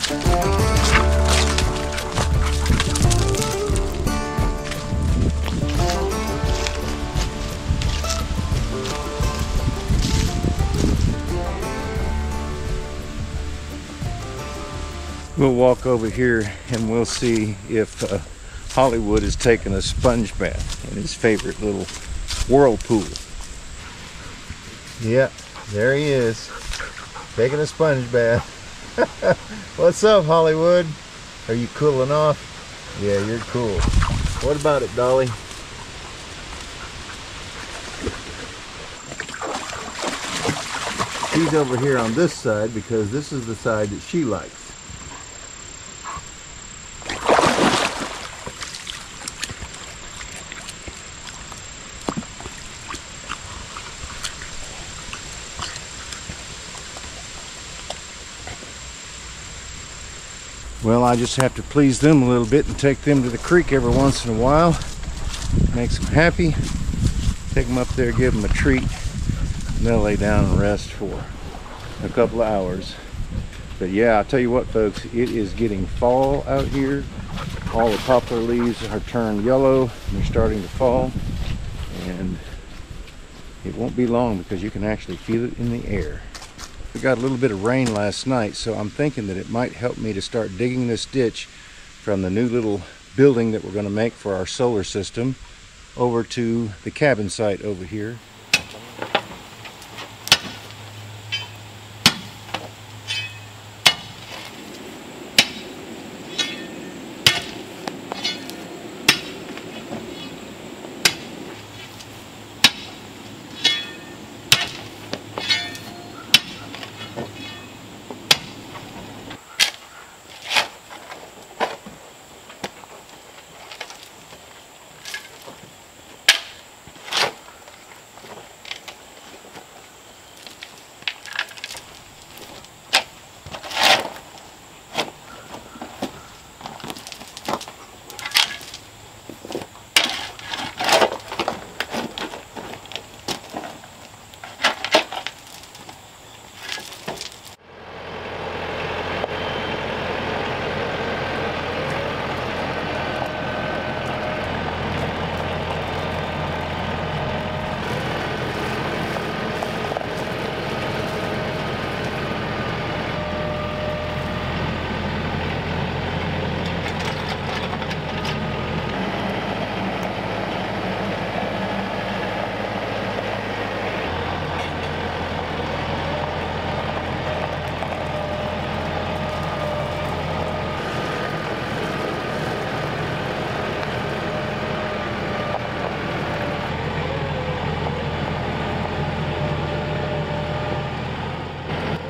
We'll walk over here and we'll see if Hollywood is taking a sponge bath in his favorite little whirlpool. Yep, there he is, taking a sponge bath. What's up, Hollywood? Are you cooling off? Yeah, you're cool. What about it, Dolly? She's over here on this side because this is the side that she likes. Well, I just have to please them a little bit and take them to the creek every once in a while. Makes them happy. Take them up there, give them a treat, and they'll lay down and rest for a couple of hours. But yeah, I'll tell you what, folks, it is getting fall out here. All the poplar leaves are turned yellow and they're starting to fall. And it won't be long because you can actually feel it in the air. We got a little bit of rain last night, so I'm thinking that it might help me to start digging this ditch from the new little building that we're going to make for our solar system over to the cabin site over here.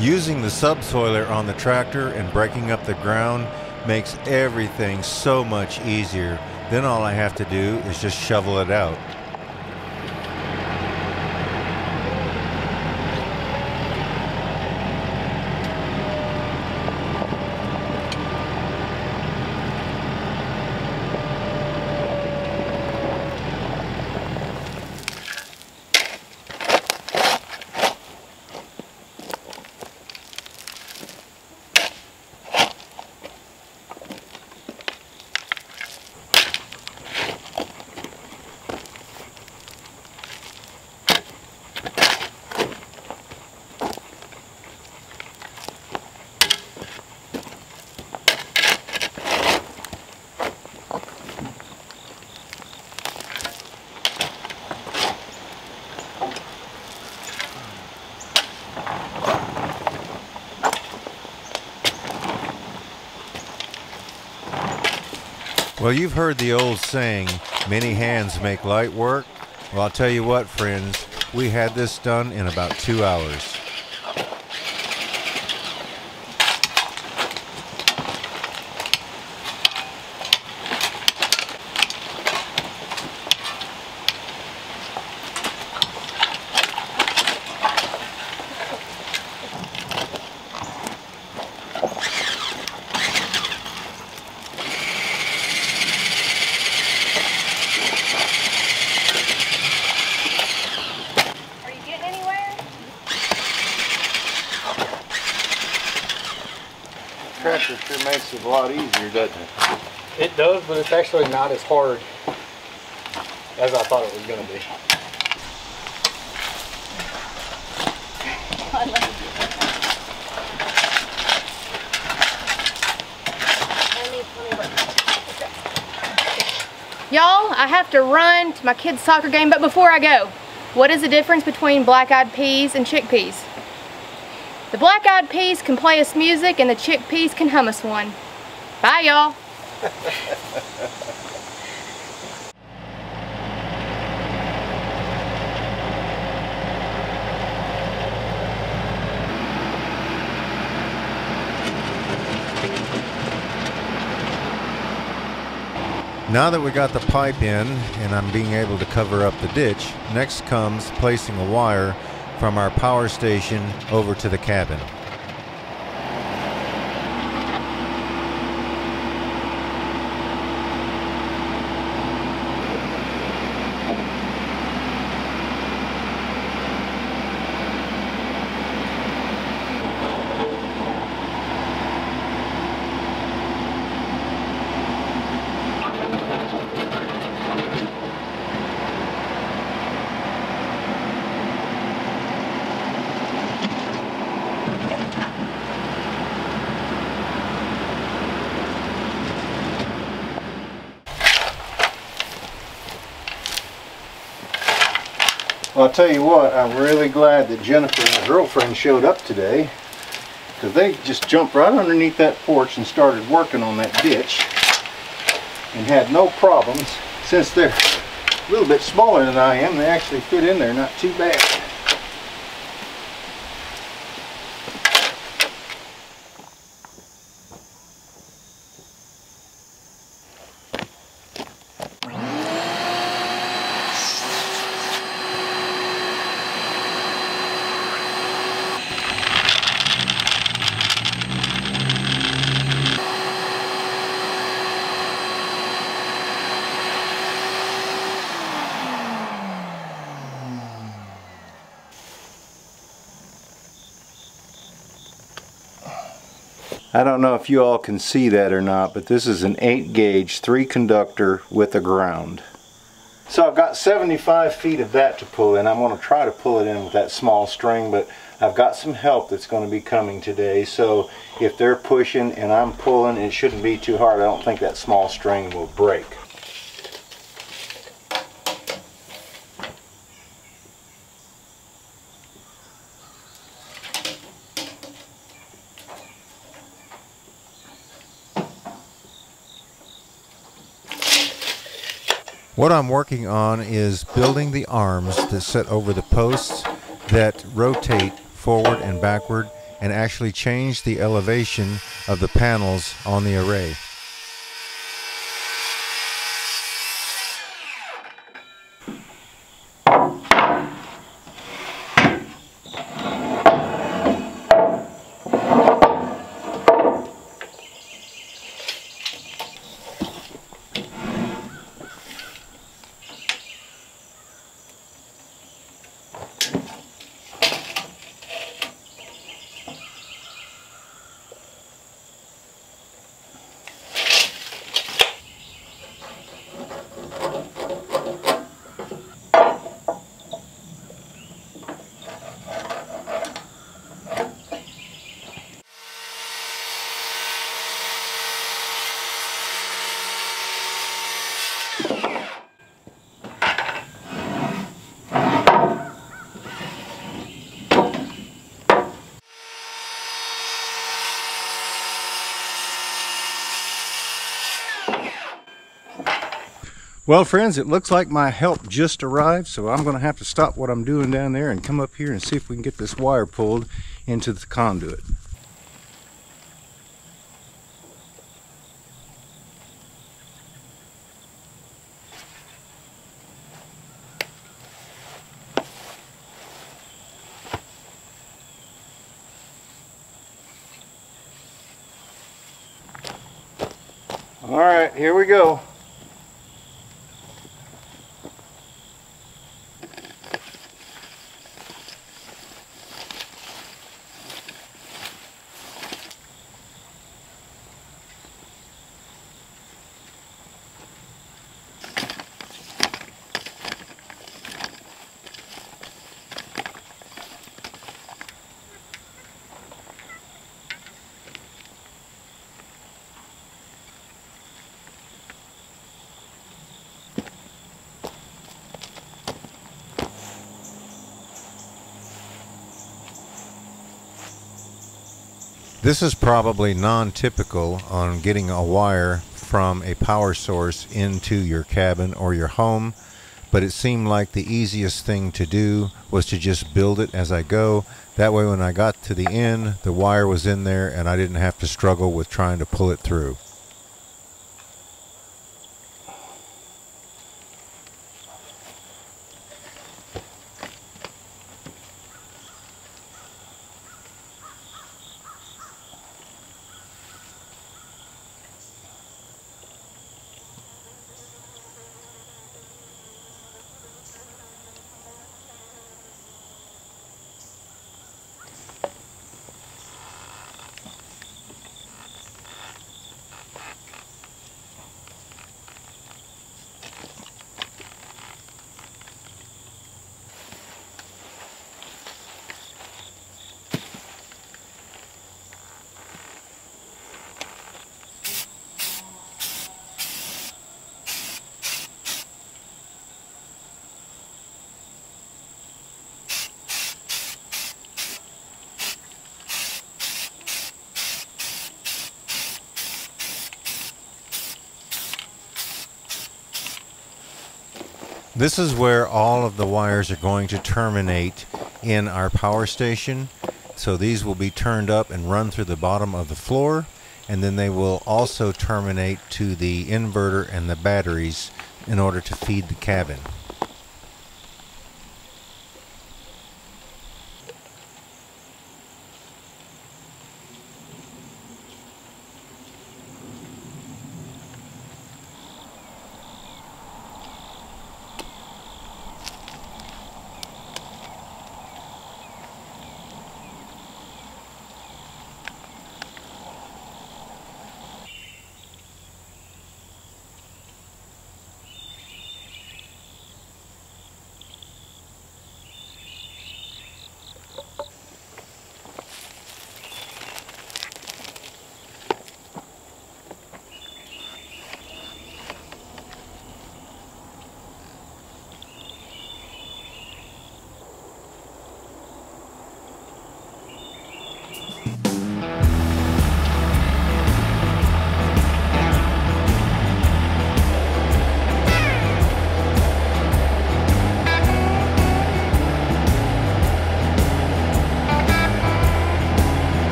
Using the subsoiler on the tractor and breaking up the ground makes everything so much easier. Then all I have to do is just shovel it out. Well, you've heard the old saying, many hands make light work. Well, I'll tell you what, friends, we had this done in about 2 hours. tractor sure makes it a lot easier, doesn't it? It does, but it's actually not as hard as I thought it was going to be. Y'all, I have to run to my kid's soccer game, but before I go, what is the difference between black-eyed peas and chickpeas? The black-eyed peas can play us music and the chickpeas can hum us one. Bye, y'all. Now that we got the pipe in and I'm being able to cover up the ditch, next comes placing a wire from our power station over to the cabin. Well, I'll tell you what, I'm really glad that Jennifer and her girlfriend showed up today, because they just jumped right underneath that porch and started working on that ditch and had no problems. Since they're a little bit smaller than I am, they actually fit in there not too bad. I don't know if you all can see that or not, but this is an 8 gauge 3 conductor with a ground. So I've got 75 feet of that to pull in. I'm going to try to pull it in with that small string, but I've got some help that's going to be coming today. So if they're pushing and I'm pulling, it shouldn't be too hard. I don't think that small string will break. What I'm working on is building the arms that sit over the posts that rotate forward and backward and actually change the elevation of the panels on the array. Well, friends, it looks like my help just arrived, so I'm going to have to stop what I'm doing down there and come up here and see if we can get this wire pulled into the conduit. All right, here we go. This is probably non-typical on getting a wire from a power source into your cabin or your home, but it seemed like the easiest thing to do was to just build it as I go. That way when I got to the end, the wire was in there and I didn't have to struggle with trying to pull it through. This is where all of the wires are going to terminate in our power station. So these will be turned up and run through the bottom of the floor, and then they will also terminate to the inverter and the batteries in order to feed the cabin.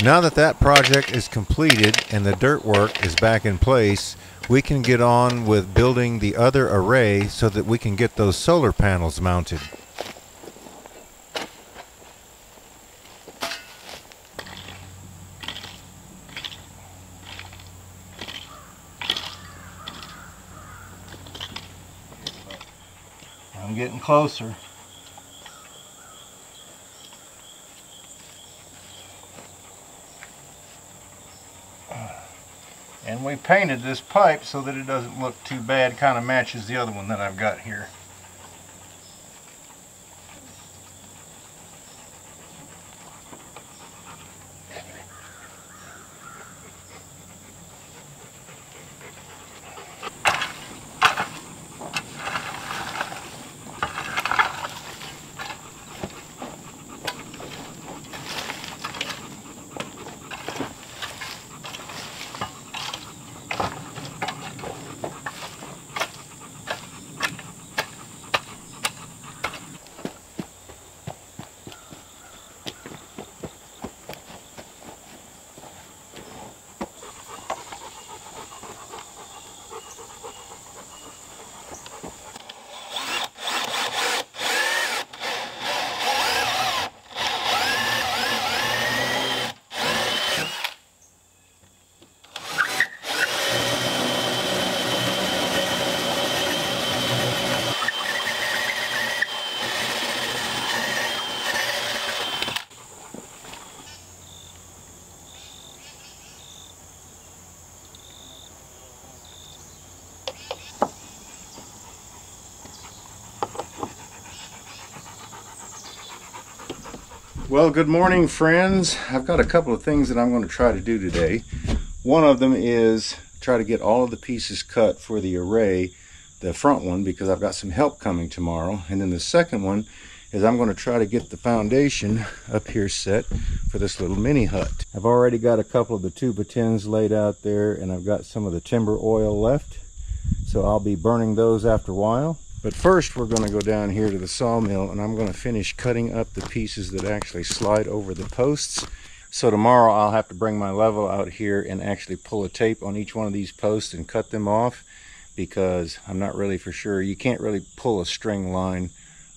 Now that that project is completed and the dirt work is back in place, we can get on with building the other array so that we can get those solar panels mounted. I'm getting closer. And we painted this pipe so that it doesn't look too bad, kind of matches the other one that I've got here. Well, good morning, friends. I've got a couple of things that I'm going to try to do today. One of them is try to get all of the pieces cut for the array, the front one, because I've got some help coming tomorrow. And then the second one is I'm going to try to get the foundation up here set for this little mini hut. I've already got a couple of the 2x10s laid out there, and I've got some of the timber oil left, so I'll be burning those after a while. But first we're going to go down here to the sawmill, and I'm going to finish cutting up the pieces that actually slide over the posts. So tomorrow I'll have to bring my level out here and actually pull a tape on each one of these posts and cut them off, because I'm not really for sure. You can't really pull a string line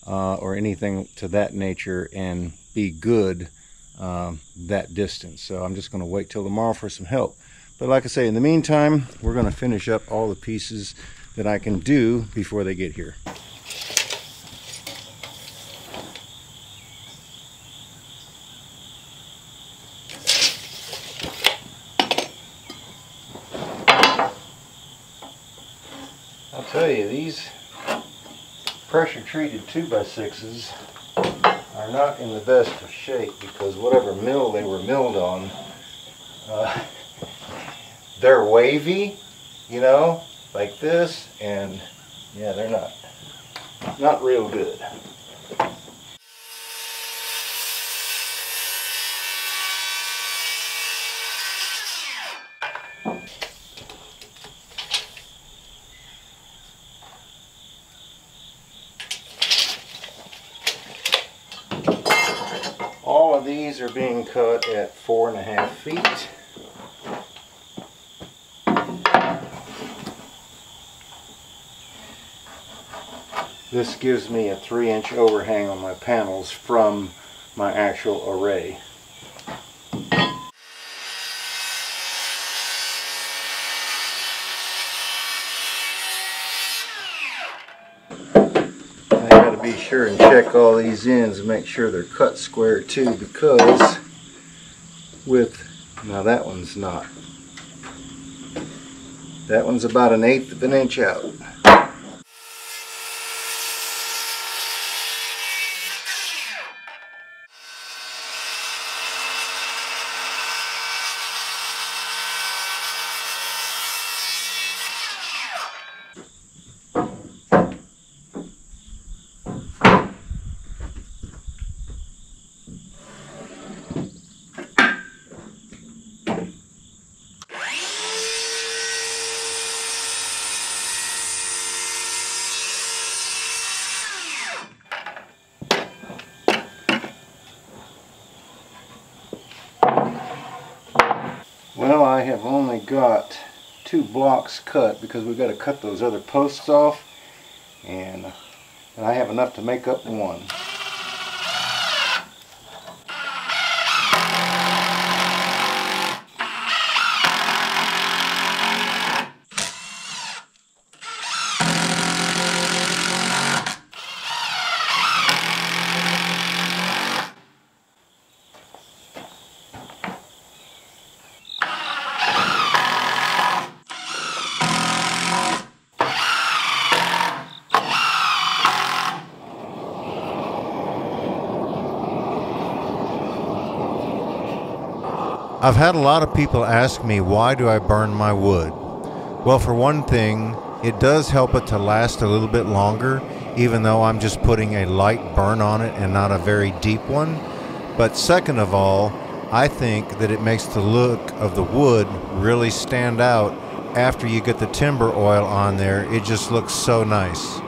or anything to that nature and be good that distance. So I'm just going to wait till tomorrow for some help. But like I say, in the meantime, we're going to finish up all the pieces that I can do before they get here. I'll tell you, these pressure treated 2x6s are not in the best of shape, because whatever mill they were milled on, they're wavy, you know, like this, and yeah, they're not real good. All of these are being cut at 4.5 feet. This gives me a 3-inch overhang on my panels from my actual array. I gotta be sure and check all these ends and make sure they're cut square too, because now that one's not. That one's about 1/8 of an inch out. Well, I have only got 2 blocks cut, because we've got to cut those other posts off, and I have enough to make up one. I've had a lot of people ask me, why do I burn my wood? Well, for one thing, it does help it to last a little bit longer, even though I'm just putting a light burn on it and not a very deep one. But second of all, I think that it makes the look of the wood really stand out. After you get the timber oil on there, it just looks so nice.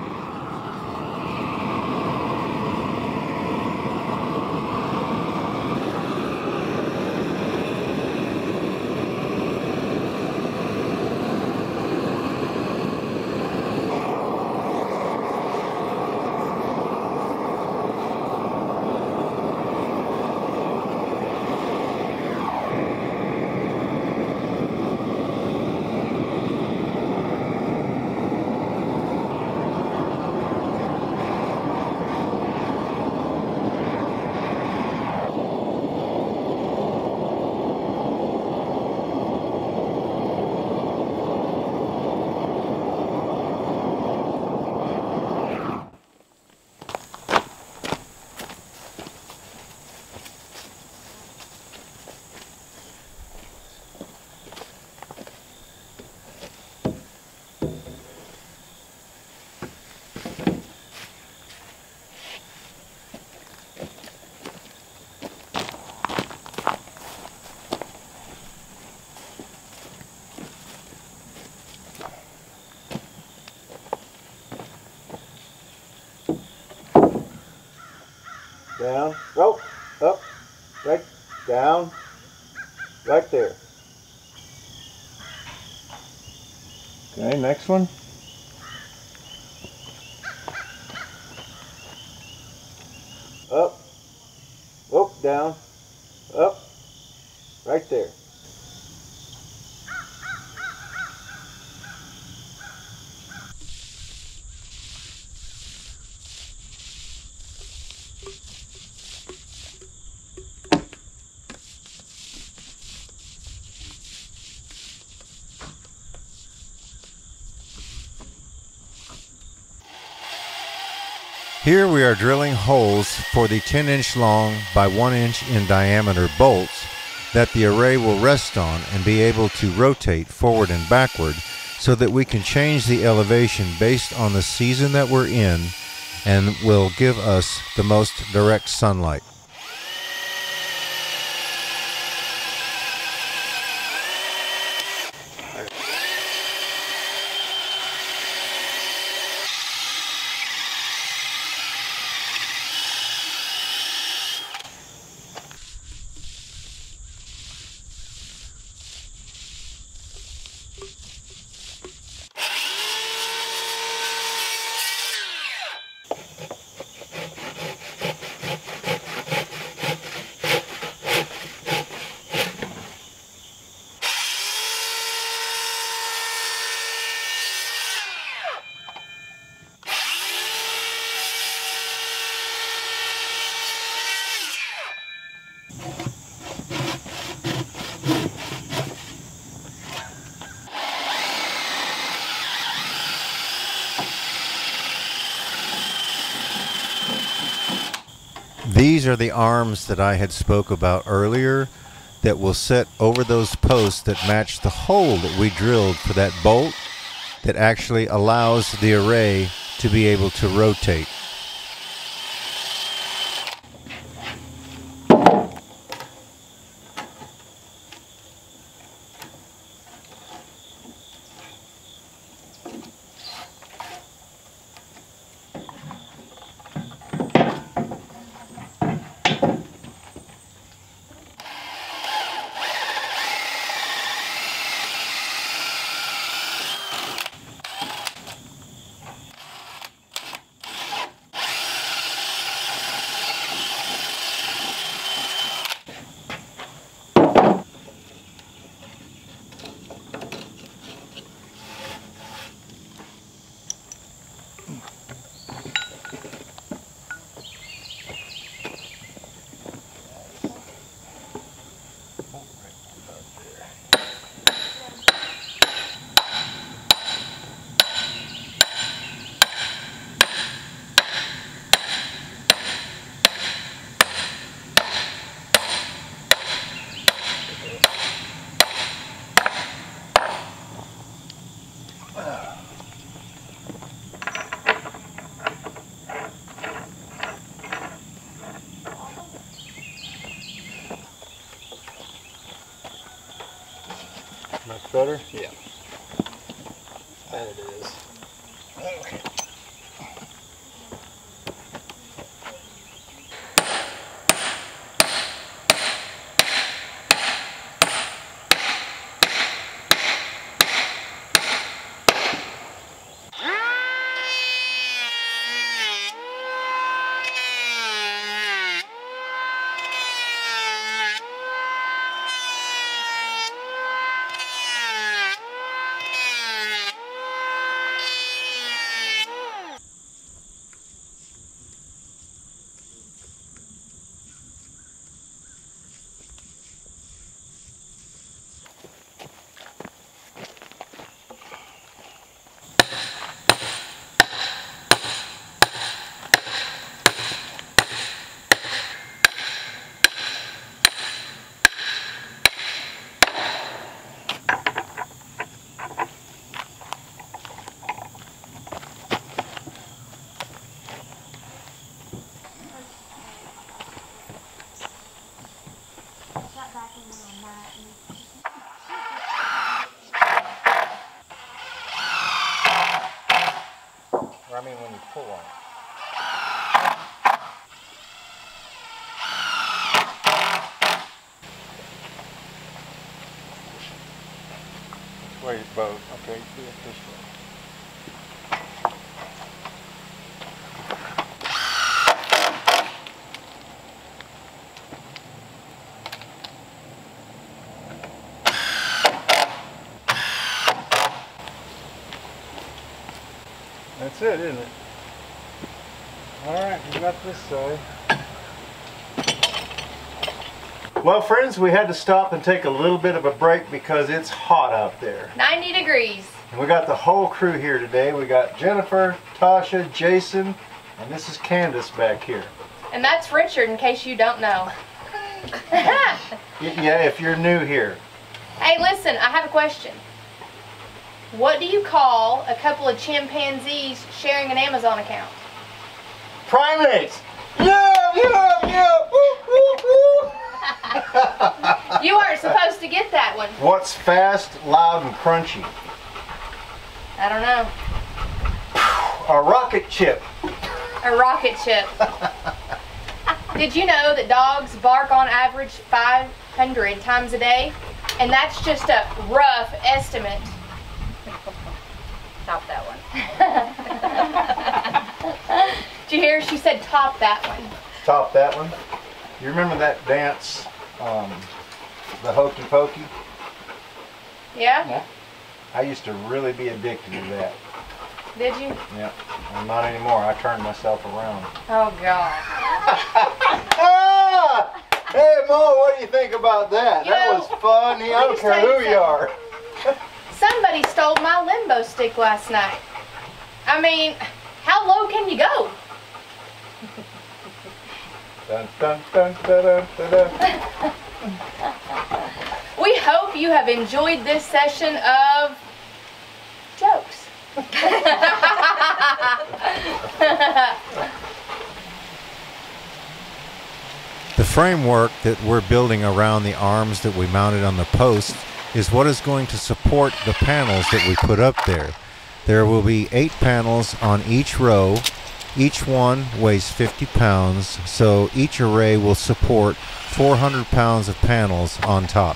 down, rope, up, right, down, right there. Okay, next one. Up, rope, down, up, right there. Here we are drilling holes for the 10-inch long by 1-inch in diameter bolts that the array will rest on and be able to rotate forward and backward so that we can change the elevation based on the season that we're in and will give us the most direct sunlight. These are the arms that I had spoke about earlier that will sit over those posts that match the hole that we drilled for that bolt that actually allows the array to be able to rotate. Much better? Yeah. That it is. Okay. I mean when you pull on it. way, boat. Okay, do it this way. That's it, isn't it? Alright, we got this side. Well, friends, we had to stop and take a little bit of a break because it's hot out there. 90 degrees. And we got the whole crew here today. We got Jennifer, Tasha, Jason, and this is Candace back here. And that's Richard, in case you don't know. Yeah, if you're new here. Hey, listen, I have a question. What do you call a couple of chimpanzees sharing an Amazon account? Primates! Yeah, yeah, yeah! Woo, woo, woo. You aren't supposed to get that one. What's fast, loud, and crunchy? I don't know. A rocket chip. A rocket chip. Did you know that dogs bark on average 500 times a day? And that's just a rough estimate. Top that one. Did you hear? She said top that one. Top that one. You remember that dance, the Hokey Pokey? Yeah? I used to really be addicted to that. Did you? Yeah. Well, not anymore. I turned myself around. Oh, God. Ah! Hey, Mo, what do you think about that? You That know, was fun. I don't just care tell you who you are. Somebody stole my limbo stick last night. I mean, how low can you go? Dun, dun, dun, dun, dun, dun, dun. We hope you have enjoyed this session of jokes. The framework that we're building around the arms that we mounted on the post is what is going to support the panels that we put up there. There will be 8 panels on each row. Each one weighs 50 pounds, so each array will support 400 pounds of panels on top.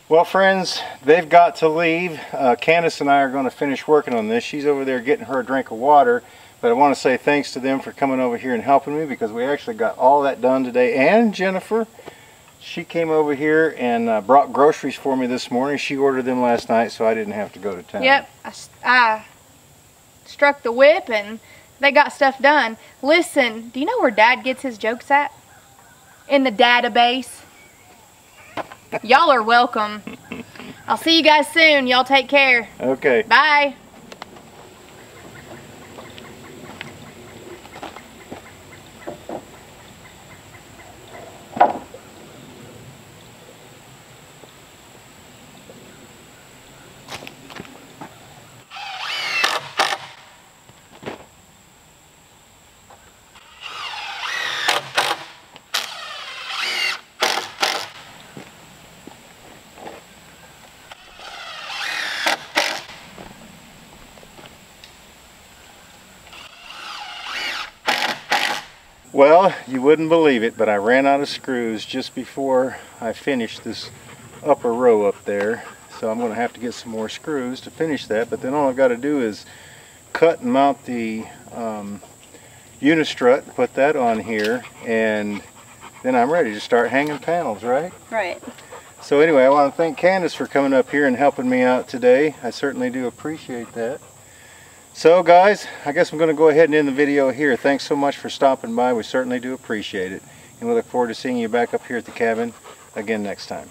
Well, friends, they've got to leave. Candace and I are going to finish working on this. She's over there getting her a drink of water. But I want to say thanks to them for coming over here and helping me, because we actually got all that done today. And Jennifer, she came over here and brought groceries for me this morning. She ordered them last night, so I didn't have to go to town. Yep, I struck the whip and they got stuff done. Listen, do you know where Dad gets his jokes at? In the database. Y'all are welcome. I'll see you guys soon. Y'all take care. Okay. Bye. Well, you wouldn't believe it, but I ran out of screws just before I finished this upper row up there. So I'm going to have to get some more screws to finish that. But then all I've got to do is cut and mount the unistrut, put that on here, and then I'm ready to start hanging panels, right? Right. So anyway, I want to thank Candace for coming up here and helping me out today. I certainly do appreciate that. So guys, I guess I'm going to go ahead and end the video here. Thanks so much for stopping by. We certainly do appreciate it. And we look forward to seeing you back up here at the cabin again next time.